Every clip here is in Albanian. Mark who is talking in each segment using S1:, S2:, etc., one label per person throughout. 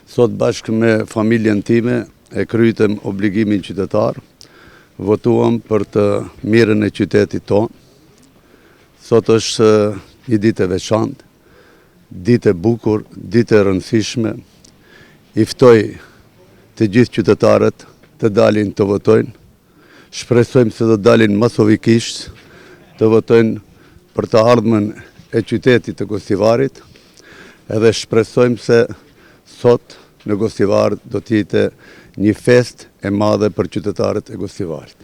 S1: Sot bashkë me familjen time e krytëm obligimin qytetar, votuam për të mirën e qytetit tonë. Sot është një ditë e veçantë, ditë e bukur, ditë e rëndësishme. I ftoj të gjithë qytetarët të dalin të votojnë. Shpresojmë se të dalin masovikisht të votojnë për të ardhmen e qytetit të Gostivarit, edhe shpresojmë se sot në Gostivar do t'jete një fest e madhe për qytetarët e Gostivarit.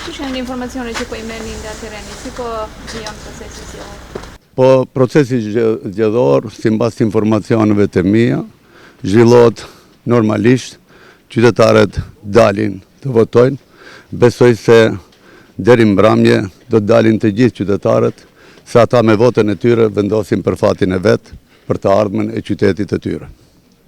S2: Kush janë informacione që po i merrni nga terreni, si po zgjon procesi zgjedhor?
S1: Po procesi zgjedhor, sipas informacioneve të mia, zhvillohet normalisht, qytetarët dalin të votojnë. Besoj se deri mbrëmje do të dalin të gjithë qytetarët, se ata me votën e tyre vendosin për fatin e vet, për të ardhmen e qytetit të tyre.